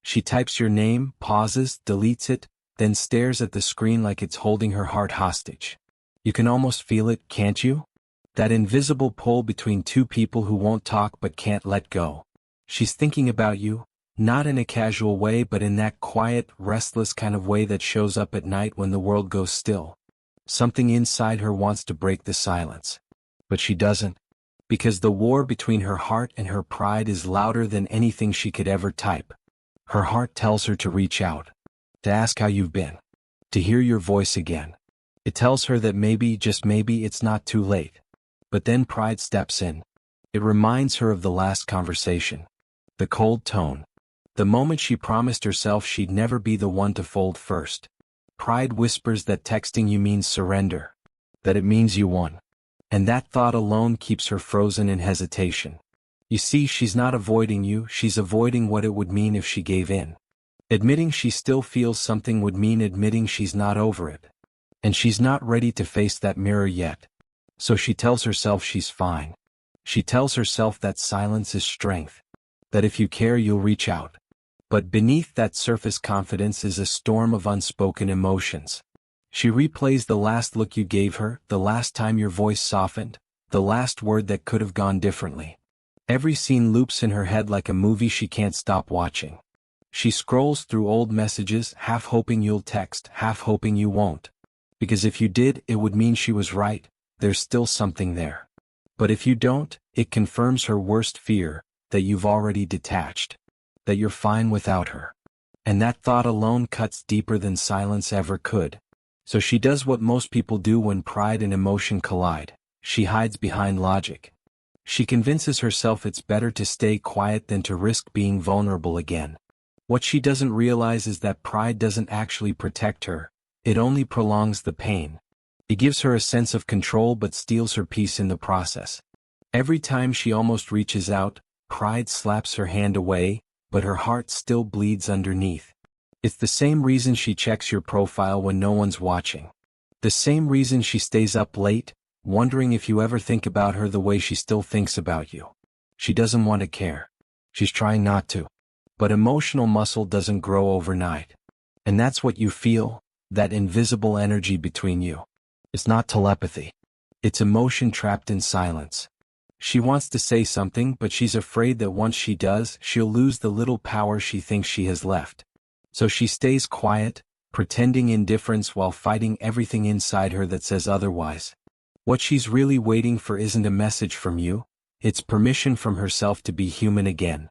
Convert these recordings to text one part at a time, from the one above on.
She types your name, pauses, deletes it, then stares at the screen like it's holding her heart hostage. You can almost feel it, can't you? That invisible pull between two people who won't talk but can't let go. She's thinking about you, not in a casual way but in that quiet, restless kind of way that shows up at night when the world goes still. Something inside her wants to break the silence. But she doesn't. Because the war between her heart and her pride is louder than anything she could ever type. Her heart tells her to reach out. To ask how you've been. To hear your voice again. It tells her that maybe, just maybe, it's not too late. But then pride steps in. It reminds her of the last conversation. The cold tone. The moment she promised herself she'd never be the one to fold first. Pride whispers that texting you means surrender. That it means you won. And that thought alone keeps her frozen in hesitation. You see, she's not avoiding you, she's avoiding what it would mean if she gave in. Admitting she still feels something would mean admitting she's not over it. And she's not ready to face that mirror yet. So she tells herself she's fine. She tells herself that silence is strength. That if you care you'll reach out. But beneath that surface confidence is a storm of unspoken emotions. She replays the last look you gave her, the last time your voice softened, the last word that could have gone differently. Every scene loops in her head like a movie she can't stop watching. She scrolls through old messages, half hoping you'll text, half hoping you won't. Because if you did, it would mean she was right, there's still something there. But if you don't, it confirms her worst fear, that you've already detached. That you're fine without her. And that thought alone cuts deeper than silence ever could. So she does what most people do when pride and emotion collide. She hides behind logic. She convinces herself it's better to stay quiet than to risk being vulnerable again. What she doesn't realize is that pride doesn't actually protect her, it only prolongs the pain. It gives her a sense of control but steals her peace in the process. Every time she almost reaches out, pride slaps her hand away, but her heart still bleeds underneath. It's the same reason she checks your profile when no one's watching. The same reason she stays up late, wondering if you ever think about her the way she still thinks about you. She doesn't want to care. She's trying not to. But emotional muscle doesn't grow overnight. And that's what you feel, that invisible energy between you. It's not telepathy. It's emotion trapped in silence. She wants to say something, but she's afraid that once she does, she'll lose the little power she thinks she has left. So she stays quiet, pretending indifference while fighting everything inside her that says otherwise. What she's really waiting for isn't a message from you, it's permission from herself to be human again.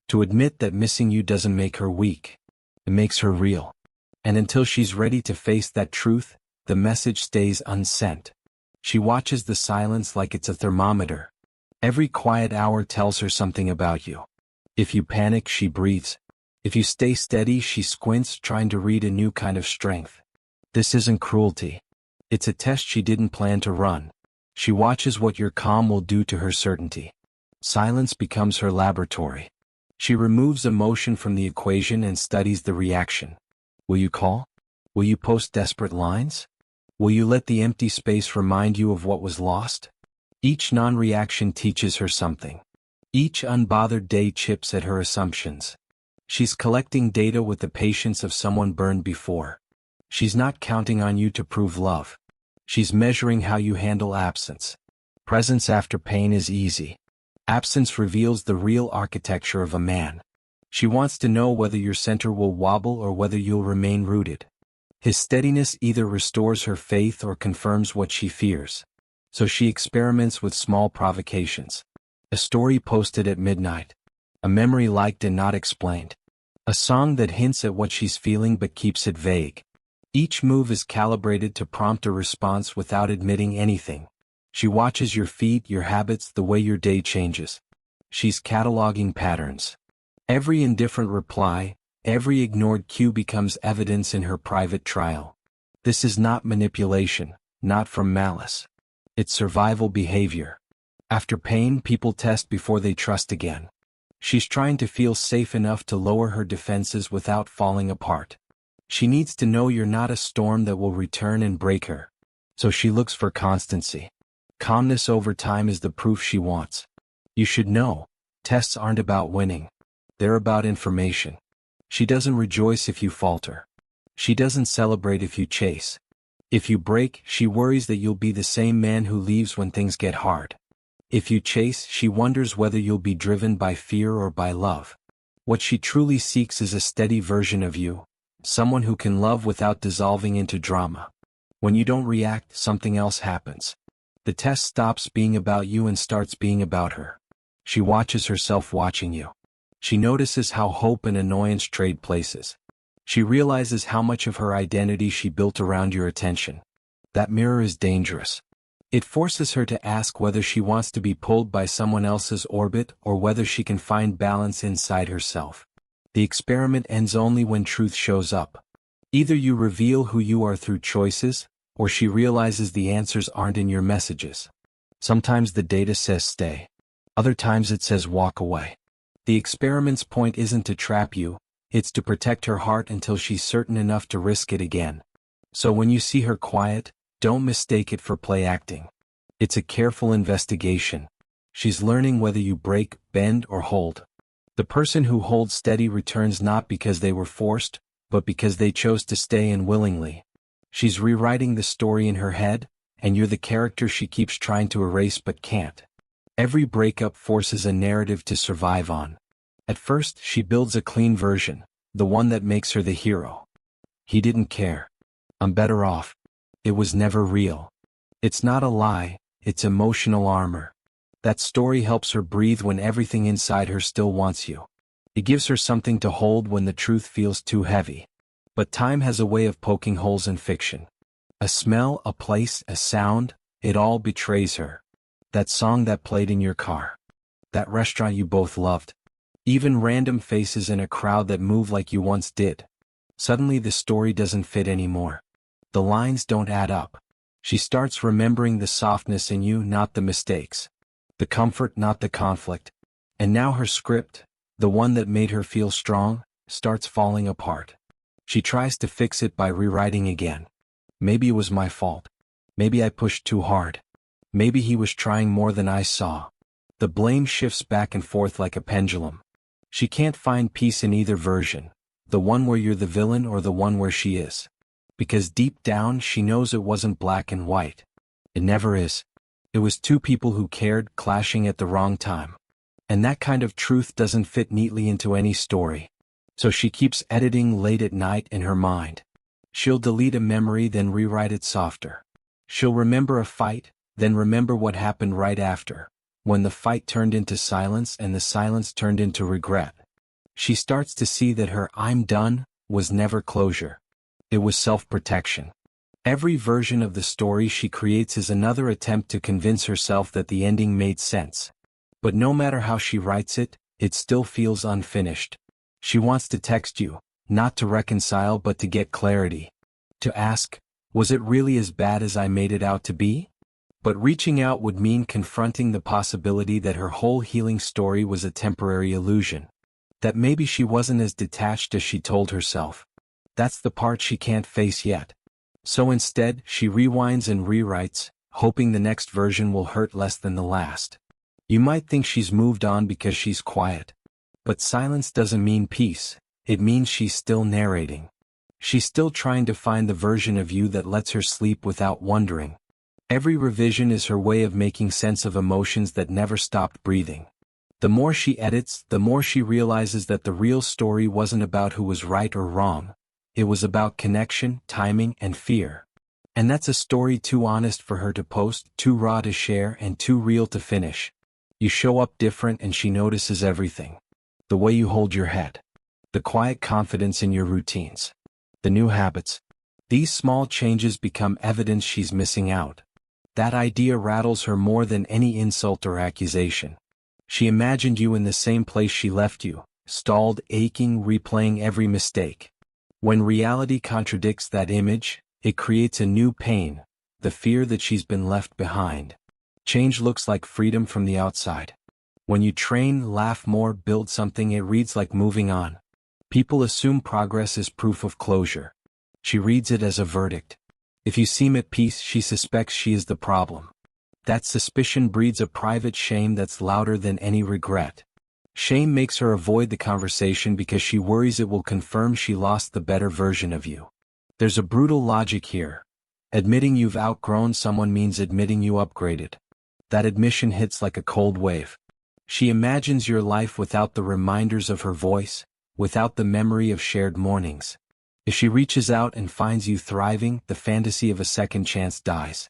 To admit that missing you doesn't make her weak. It makes her real. And until she's ready to face that truth, the message stays unsent. She watches the silence like it's a thermometer. Every quiet hour tells her something about you. If you panic, she breathes. If you stay steady, she squints, trying to read a new kind of strength. This isn't cruelty. It's a test she didn't plan to run. She watches what your calm will do to her certainty. Silence becomes her laboratory. She removes emotion from the equation and studies the reaction. Will you call? Will you post desperate lines? Will you let the empty space remind you of what was lost? Each non-reaction teaches her something. Each unbothered day chips at her assumptions. She's collecting data with the patience of someone burned before. She's not counting on you to prove love. She's measuring how you handle absence. Presence after pain is easy. Absence reveals the real architecture of a man. She wants to know whether your center will wobble or whether you'll remain rooted. His steadiness either restores her faith or confirms what she fears. So she experiments with small provocations. A story posted at midnight. A memory liked and not explained. A song that hints at what she's feeling but keeps it vague. Each move is calibrated to prompt a response without admitting anything. She watches your feet, your habits, the way your day changes. She's cataloging patterns. Every indifferent reply, every ignored cue becomes evidence in her private trial. This is not manipulation, not from malice. It's survival behavior. After pain, people test before they trust again. She's trying to feel safe enough to lower her defenses without falling apart. She needs to know you're not a storm that will return and break her. So she looks for constancy. Calmness over time is the proof she wants. You should know, tests aren't about winning. They're about information. She doesn't rejoice if you falter. She doesn't celebrate if you chase. If you break, she worries that you'll be the same man who leaves when things get hard. If you chase, she wonders whether you'll be driven by fear or by love. What she truly seeks is a steady version of you, someone who can love without dissolving into drama. When you don't react, something else happens. The test stops being about you and starts being about her. She watches herself watching you. She notices how hope and annoyance trade places. She realizes how much of her identity she built around your attention. That mirror is dangerous. It forces her to ask whether she wants to be pulled by someone else's orbit or whether she can find balance inside herself. The experiment ends only when truth shows up. Either you reveal who you are through choices, or she realizes the answers aren't in your messages. Sometimes the data says stay. Other times it says walk away. The experiment's point isn't to trap you, it's to protect her heart until she's certain enough to risk it again. So when you see her quiet, don't mistake it for play acting. It's a careful investigation. She's learning whether you break, bend, or hold. The person who holds steady returns not because they were forced, but because they chose to stay in willingly. She's rewriting the story in her head, and you're the character she keeps trying to erase but can't. Every breakup forces a narrative to survive on. At first, she builds a clean version, the one that makes her the hero. He didn't care. I'm better off. It was never real. It's not a lie, it's emotional armor. That story helps her breathe when everything inside her still wants you. It gives her something to hold when the truth feels too heavy. But time has a way of poking holes in fiction. A smell, a place, a sound, it all betrays her. That song that played in your car. That restaurant you both loved. Even random faces in a crowd that move like you once did. Suddenly the story doesn't fit anymore. The lines don't add up. She starts remembering the softness in you, not the mistakes. The comfort, not the conflict. And now her script, the one that made her feel strong, starts falling apart. She tries to fix it by rewriting again. Maybe it was my fault. Maybe I pushed too hard. Maybe he was trying more than I saw. The blame shifts back and forth like a pendulum. She can't find peace in either version, the one where you're the villain or the one where she is. Because deep down she knows it wasn't black and white. It never is. It was two people who cared, clashing at the wrong time. And that kind of truth doesn't fit neatly into any story. So she keeps editing late at night in her mind. She'll delete a memory, then rewrite it softer. She'll remember a fight, then remember what happened right after, when the fight turned into silence and the silence turned into regret. She starts to see that her "I'm done" was never closure. It was self-protection. Every version of the story she creates is another attempt to convince herself that the ending made sense. But no matter how she writes it, it still feels unfinished. She wants to text you, not to reconcile but to get clarity. To ask, was it really as bad as I made it out to be? But reaching out would mean confronting the possibility that her whole healing story was a temporary illusion. That maybe she wasn't as detached as she told herself. That's the part she can't face yet. So instead, she rewinds and rewrites, hoping the next version will hurt less than the last. You might think she's moved on because she's quiet. But silence doesn't mean peace, it means she's still narrating. She's still trying to find the version of you that lets her sleep without wondering. Every revision is her way of making sense of emotions that never stopped breathing. The more she edits, the more she realizes that the real story wasn't about who was right or wrong. It was about connection, timing, and fear. And that's a story too honest for her to post, too raw to share, and too real to finish. You show up different and she notices everything. The way you hold your head. The quiet confidence in your routines. The new habits. These small changes become evidence she's missing out. That idea rattles her more than any insult or accusation. She imagined you in the same place she left you, stalled, aching, replaying every mistake. When reality contradicts that image, it creates a new pain, the fear that she's been left behind. Change looks like freedom from the outside. When you train, laugh more, build something, it reads like moving on. People assume progress is proof of closure. She reads it as a verdict. If you seem at peace, she suspects she is the problem. That suspicion breeds a private shame that's louder than any regret. Shame makes her avoid the conversation because she worries it will confirm she lost the better version of you. There's a brutal logic here. Admitting you've outgrown someone means admitting you upgraded. That admission hits like a cold wave. She imagines your life without the reminders of her voice, without the memory of shared mornings. If she reaches out and finds you thriving, the fantasy of a second chance dies.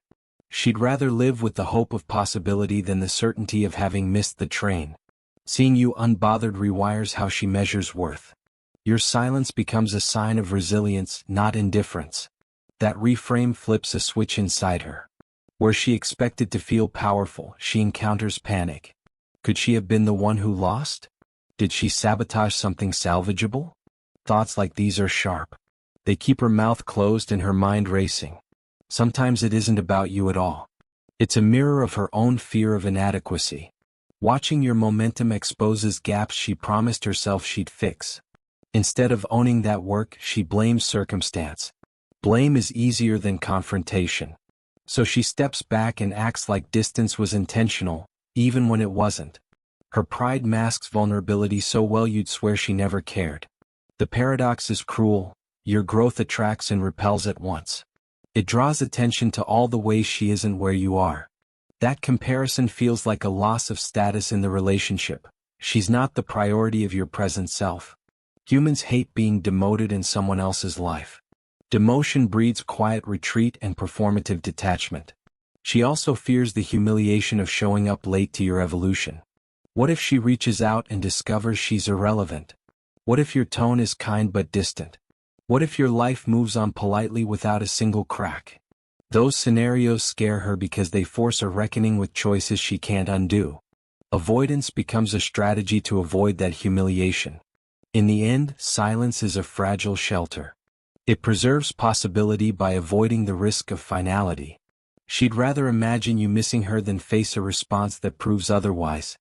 She'd rather live with the hope of possibility than the certainty of having missed the train. Seeing you unbothered rewires how she measures worth. Your silence becomes a sign of resilience, not indifference. That reframe flips a switch inside her. Where she expected to feel powerful, she encounters panic. Could she have been the one who lost? Did she sabotage something salvageable? Thoughts like these are sharp. They keep her mouth closed and her mind racing. Sometimes it isn't about you at all. It's a mirror of her own fear of inadequacy. Watching your momentum exposes gaps she promised herself she'd fix. Instead of owning that work, she blames circumstance. Blame is easier than confrontation. So she steps back and acts like distance was intentional, even when it wasn't. Her pride masks vulnerability so well you'd swear she never cared. The paradox is cruel. Your growth attracts and repels at once. It draws attention to all the ways she isn't where you are. That comparison feels like a loss of status in the relationship. She's not the priority of your present self. Humans hate being demoted in someone else's life. Demotion breeds quiet retreat and performative detachment. She also fears the humiliation of showing up late to your evolution. What if she reaches out and discovers she's irrelevant? What if your tone is kind but distant? What if your life moves on politely without a single crack? Those scenarios scare her because they force a reckoning with choices she can't undo. Avoidance becomes a strategy to avoid that humiliation. In the end, silence is a fragile shelter. It preserves possibility by avoiding the risk of finality. She'd rather imagine you missing her than face a response that proves otherwise.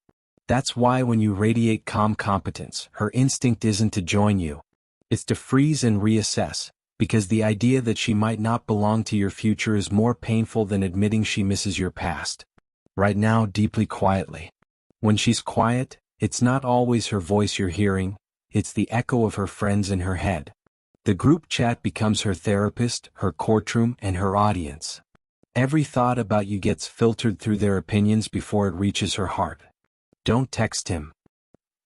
That's why when you radiate calm competence, her instinct isn't to join you. It's to freeze and reassess, because the idea that she might not belong to your future is more painful than admitting she misses your past. Right now, deeply quietly. When she's quiet, it's not always her voice you're hearing, it's the echo of her friends in her head. The group chat becomes her therapist, her courtroom, and her audience. Every thought about you gets filtered through their opinions before it reaches her heart. Don't text him.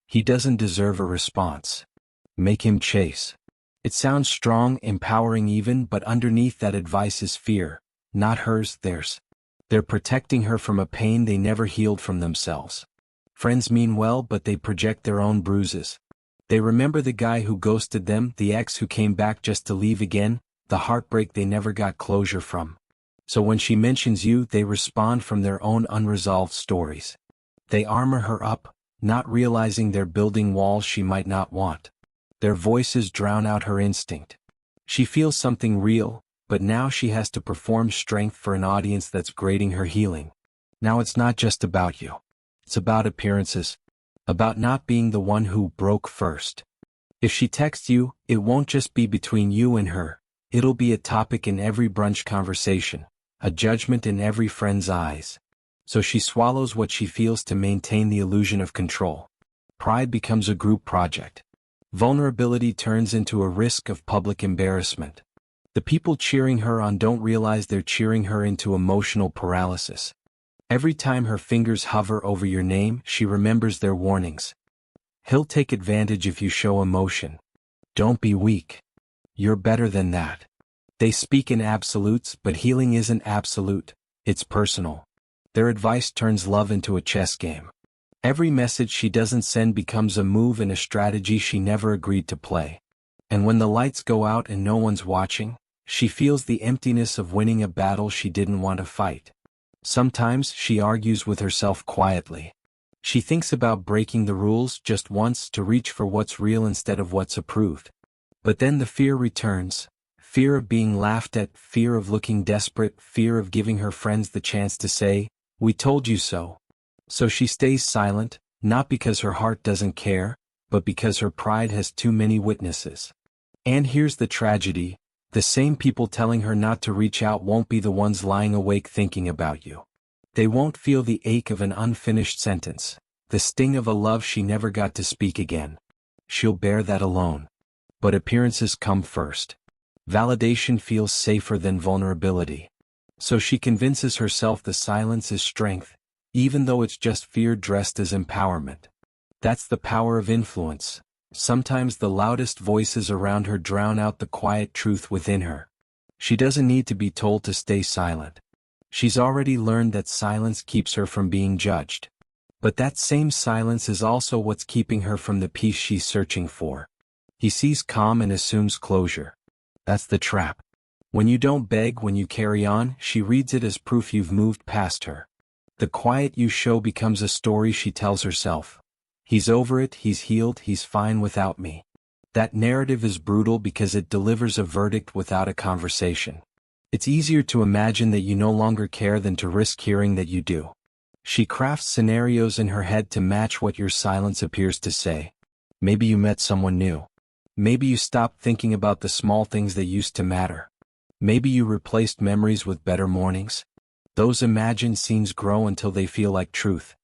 He doesn't deserve a response. Make him chase. It sounds strong, empowering even, but underneath that advice is fear, not hers, theirs. They're protecting her from a pain they never healed from themselves. Friends mean well, but they project their own bruises. They remember the guy who ghosted them, the ex who came back just to leave again, the heartbreak they never got closure from. So when she mentions you, they respond from their own unresolved stories. They armor her up, not realizing they're building walls she might not want. Their voices drown out her instinct. She feels something real, but now she has to perform strength for an audience that's grading her healing. Now it's not just about you. It's about appearances. About not being the one who broke first. If she texts you, it won't just be between you and her. It'll be a topic in every brunch conversation, a judgment in every friend's eyes. So she swallows what she feels to maintain the illusion of control. Pride becomes a group project. Vulnerability turns into a risk of public embarrassment. The people cheering her on don't realize they're cheering her into emotional paralysis. Every time her fingers hover over your name, she remembers their warnings. He'll take advantage if you show emotion. Don't be weak. You're better than that. They speak in absolutes, but healing isn't absolute, it's personal. Their advice turns love into a chess game. Every message she doesn't send becomes a move and a strategy she never agreed to play. And when the lights go out and no one's watching, she feels the emptiness of winning a battle she didn't want to fight. Sometimes she argues with herself quietly. She thinks about breaking the rules just once to reach for what's real instead of what's approved. But then the fear returns. Fear of being laughed at, fear of looking desperate, fear of giving her friends the chance to say, "We told you so." So she stays silent, not because her heart doesn't care, but because her pride has too many witnesses. And here's the tragedy. The same people telling her not to reach out won't be the ones lying awake thinking about you. They won't feel the ache of an unfinished sentence. The sting of a love she never got to speak again. She'll bear that alone. But appearances come first. Validation feels safer than vulnerability. So she convinces herself the silence is strength, even though it's just fear dressed as empowerment. That's the power of influence. Sometimes the loudest voices around her drown out the quiet truth within her. She doesn't need to be told to stay silent. She's already learned that silence keeps her from being judged. But that same silence is also what's keeping her from the peace she's searching for. He sees calm and assumes closure. That's the trap. When you don't beg, when you carry on, she reads it as proof you've moved past her. The quiet you show becomes a story she tells herself. He's over it, he's healed, he's fine without me. That narrative is brutal because it delivers a verdict without a conversation. It's easier to imagine that you no longer care than to risk hearing that you do. She crafts scenarios in her head to match what your silence appears to say. Maybe you met someone new. Maybe you stopped thinking about the small things that used to matter. Maybe you replaced memories with better mornings. Those imagined scenes grow until they feel like truth.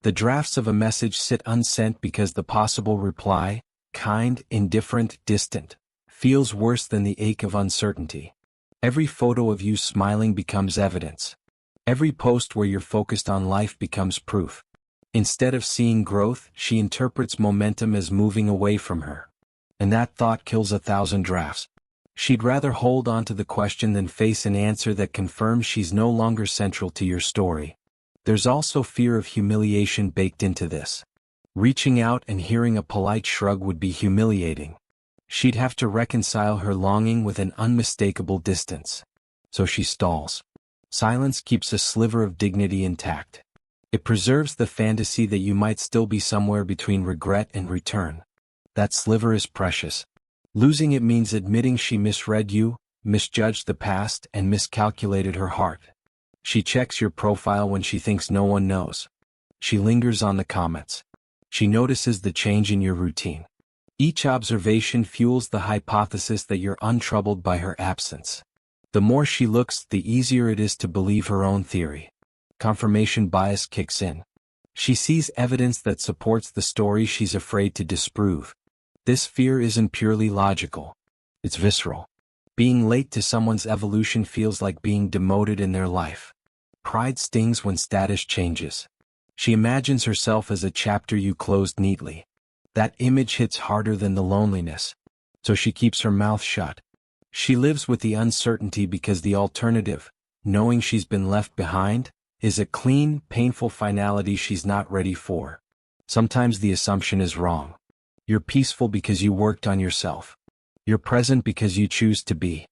The drafts of a message sit unsent because the possible reply, kind, indifferent, distant, feels worse than the ache of uncertainty. Every photo of you smiling becomes evidence. Every post where you're focused on life becomes proof. Instead of seeing growth, she interprets momentum as moving away from her. And that thought kills 1,000 drafts. She'd rather hold on to the question than face an answer that confirms she's no longer central to your story. There's also fear of humiliation baked into this. Reaching out and hearing a polite shrug would be humiliating. She'd have to reconcile her longing with an unmistakable distance. So she stalls. Silence keeps a sliver of dignity intact. It preserves the fantasy that you might still be somewhere between regret and return. That sliver is precious. Losing it means admitting she misread you, misjudged the past, and miscalculated her heart. She checks your profile when she thinks no one knows. She lingers on the comments. She notices the change in your routine. Each observation fuels the hypothesis that you're untroubled by her absence. The more she looks, the easier it is to believe her own theory. Confirmation bias kicks in. She sees evidence that supports the story she's afraid to disprove. This fear isn't purely logical. It's visceral. Being late to someone's evolution feels like being demoted in their life. Pride stings when status changes. She imagines herself as a chapter you closed neatly. That image hits harder than the loneliness. So she keeps her mouth shut. She lives with the uncertainty because the alternative, knowing she's been left behind, is a clean, painful finality she's not ready for. Sometimes the assumption is wrong. You're peaceful because you worked on yourself. You're present because you choose to be.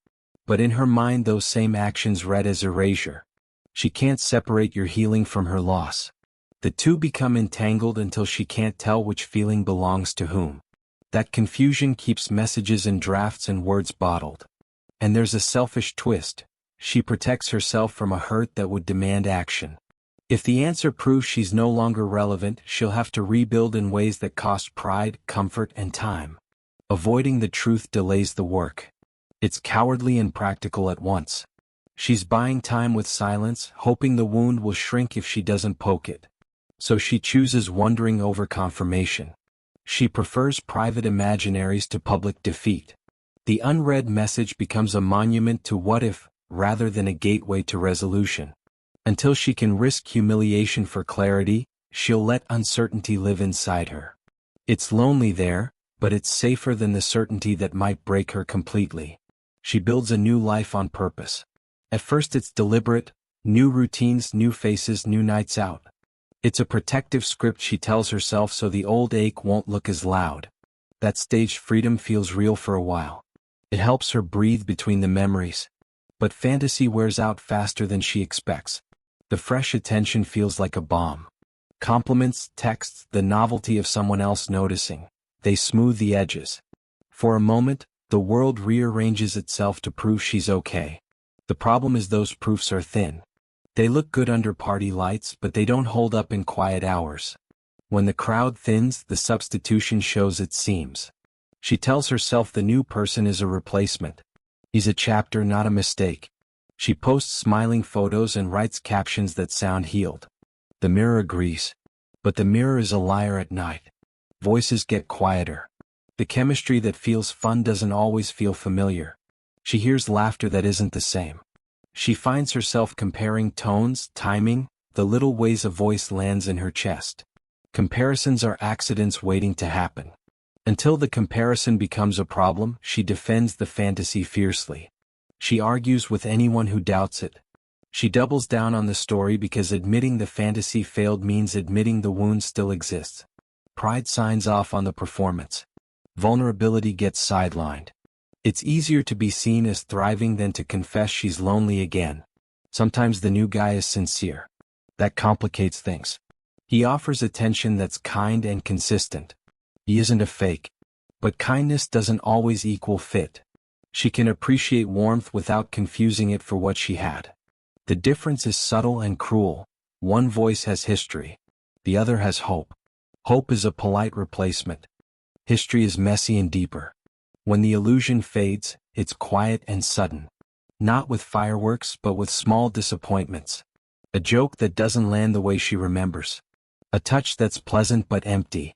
But in her mind, those same actions read as erasure. She can't separate your healing from her loss. The two become entangled until she can't tell which feeling belongs to whom. That confusion keeps messages in drafts and words bottled. And there's a selfish twist. She protects herself from a hurt that would demand action. If the answer proves she's no longer relevant, she'll have to rebuild in ways that cost pride, comfort, and time. Avoiding the truth delays the work. It's cowardly and practical at once. She's buying time with silence, hoping the wound will shrink if she doesn't poke it. So she chooses wondering over confirmation. She prefers private imaginaries to public defeat. The unread message becomes a monument to what if, rather than a gateway to resolution. Until she can risk humiliation for clarity, she'll let uncertainty live inside her. It's lonely there, but it's safer than the certainty that might break her completely. She builds a new life on purpose. At first it's deliberate, new routines, new faces, new nights out. It's a protective script she tells herself so the old ache won't look as loud. That staged freedom feels real for a while. It helps her breathe between the memories. But fantasy wears out faster than she expects. The fresh attention feels like a bomb. Compliments, texts, the novelty of someone else noticing. They smooth the edges. For a moment, the world rearranges itself to prove she's okay. The problem is those proofs are thin. They look good under party lights, but they don't hold up in quiet hours. When the crowd thins, the substitution shows its seams. She tells herself the new person is a replacement. He's a chapter, not a mistake. She posts smiling photos and writes captions that sound healed. The mirror agrees. But the mirror is a liar at night. Voices get quieter. The chemistry that feels fun doesn't always feel familiar. She hears laughter that isn't the same. She finds herself comparing tones, timing, the little ways a voice lands in her chest. Comparisons are accidents waiting to happen. Until the comparison becomes a problem, she defends the fantasy fiercely. She argues with anyone who doubts it. She doubles down on the story because admitting the fantasy failed means admitting the wound still exists. Pride signs off on the performance. Vulnerability gets sidelined. It's easier to be seen as thriving than to confess she's lonely again. Sometimes the new guy is sincere. That complicates things. He offers attention that's kind and consistent. He isn't a fake. But kindness doesn't always equal fit. She can appreciate warmth without confusing it for what she had. The difference is subtle and cruel. One voice has history. The other has hope. Hope is a polite replacement. History is messy and deeper. When the illusion fades, it's quiet and sudden. Not with fireworks, but with small disappointments. A joke that doesn't land the way she remembers. A touch that's pleasant but empty.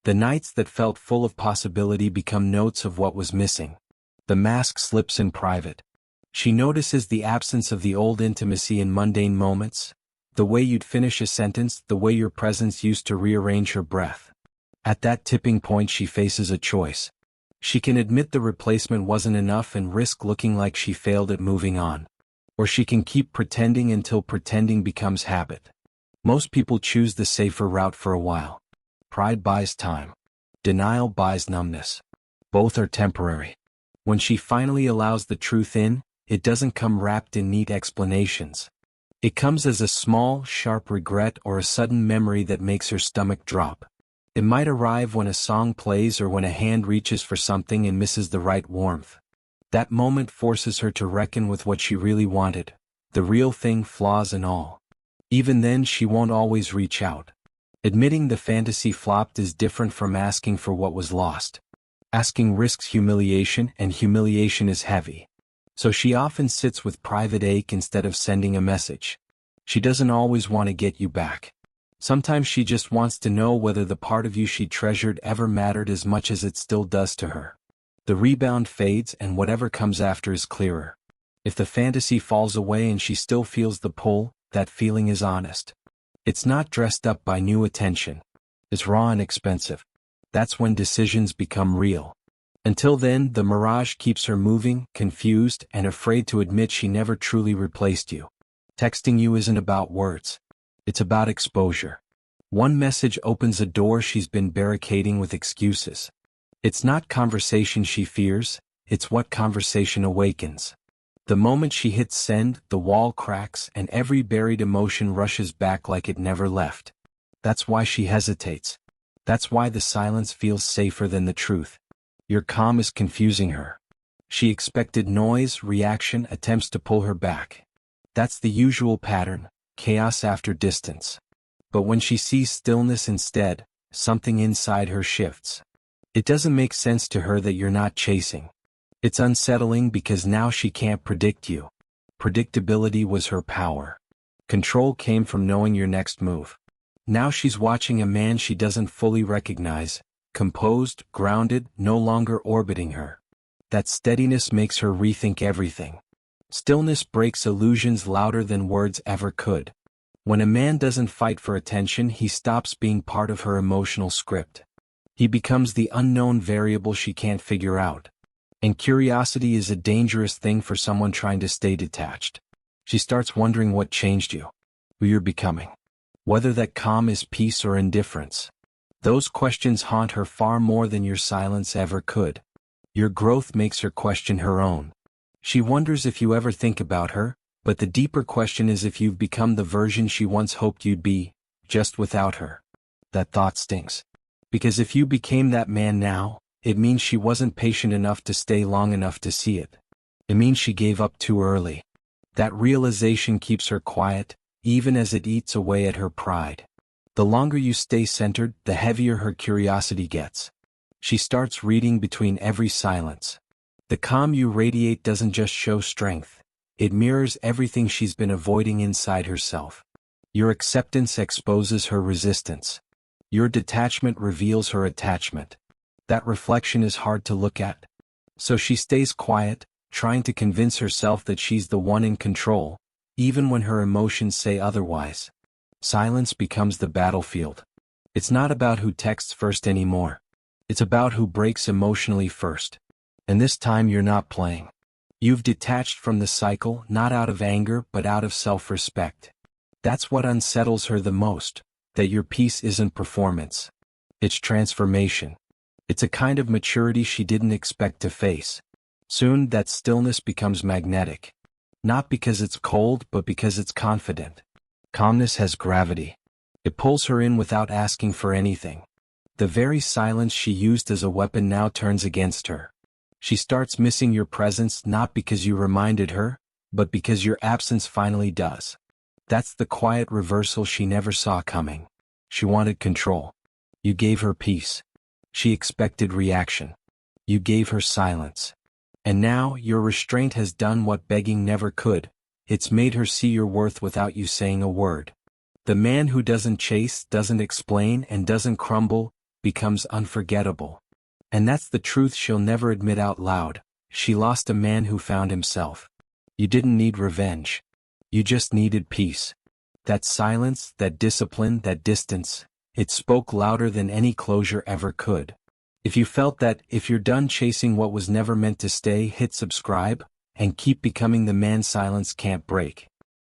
The nights that felt full of possibility become notes of what was missing. The mask slips in private. She notices the absence of the old intimacy in mundane moments, the way you'd finish a sentence, the way your presence used to rearrange her breath. At that tipping point she faces a choice. She can admit the replacement wasn't enough and risk looking like she failed at moving on. Or she can keep pretending until pretending becomes habit. Most people choose the safer route for a while. Pride buys time. Denial buys numbness. Both are temporary. When she finally allows the truth in, it doesn't come wrapped in neat explanations. It comes as a small, sharp regret or a sudden memory that makes her stomach drop. It might arrive when a song plays or when a hand reaches for something and misses the right warmth. That moment forces her to reckon with what she really wanted, the real thing, flaws and all. Even then she won't always reach out. Admitting the fantasy flopped is different from asking for what was lost. Asking risks humiliation, and humiliation is heavy. So she often sits with private ache instead of sending a message. She doesn't always want to get you back. Sometimes she just wants to know whether the part of you she treasured ever mattered as much as it still does to her. The rebound fades and whatever comes after is clearer. If the fantasy falls away and she still feels the pull, that feeling is honest. It's not dressed up by new attention. It's raw and expensive. That's when decisions become real. Until then, the mirage keeps her moving, confused, and afraid to admit she never truly replaced you. Texting you isn't about words. It's about exposure. One message opens a door she's been barricading with excuses. It's not conversation she fears, it's what conversation awakens. The moment she hits send, the wall cracks and every buried emotion rushes back like it never left. That's why she hesitates. That's why the silence feels safer than the truth. Your calm is confusing her. She expected noise, reaction, attempts to pull her back. That's the usual pattern, chaos after distance. But when she sees stillness instead, something inside her shifts. It doesn't make sense to her that you're not chasing. It's unsettling because now she can't predict you. Predictability was her power. Control came from knowing your next move. Now she's watching a man she doesn't fully recognize, composed, grounded, no longer orbiting her. That steadiness makes her rethink everything. Stillness breaks illusions louder than words ever could. When a man doesn't fight for attention, he stops being part of her emotional script. He becomes the unknown variable she can't figure out. And curiosity is a dangerous thing for someone trying to stay detached. She starts wondering what changed you, who you're becoming. Whether that calm is peace or indifference. Those questions haunt her far more than your silence ever could. Your growth makes her question her own. She wonders if you ever think about her, but the deeper question is if you've become the version she once hoped you'd be, just without her. That thought stings. Because if you became that man now, it means she wasn't patient enough to stay long enough to see it. It means she gave up too early. That realization keeps her quiet, even as it eats away at her pride. The longer you stay centered, the heavier her curiosity gets. She starts reading between every silence. The calm you radiate doesn't just show strength. It mirrors everything she's been avoiding inside herself. Your acceptance exposes her resistance. Your detachment reveals her attachment. That reflection is hard to look at. So she stays quiet, trying to convince herself that she's the one in control, even when her emotions say otherwise. Silence becomes the battlefield. It's not about who texts first anymore. It's about who breaks emotionally first. And this time you're not playing. You've detached from the cycle, not out of anger but out of self-respect. That's what unsettles her the most, that your peace isn't performance. It's transformation. It's a kind of maturity she didn't expect to face. Soon that stillness becomes magnetic. Not because it's cold but because it's confident. Calmness has gravity. It pulls her in without asking for anything. The very silence she used as a weapon now turns against her. She starts missing your presence not because you reminded her, but because your absence finally does. That's the quiet reversal she never saw coming. She wanted control. You gave her peace. She expected reaction. You gave her silence. And now your restraint has done what begging never could. It's made her see your worth without you saying a word. The man who doesn't chase, doesn't explain, and doesn't crumble, becomes unforgettable. And that's the truth she'll never admit out loud. She lost a man who found himself. You didn't need revenge. You just needed peace. That silence, that discipline, that distance, it spoke louder than any closure ever could. If you felt that, if you're done chasing what was never meant to stay, hit subscribe, and keep becoming the man silence can't break.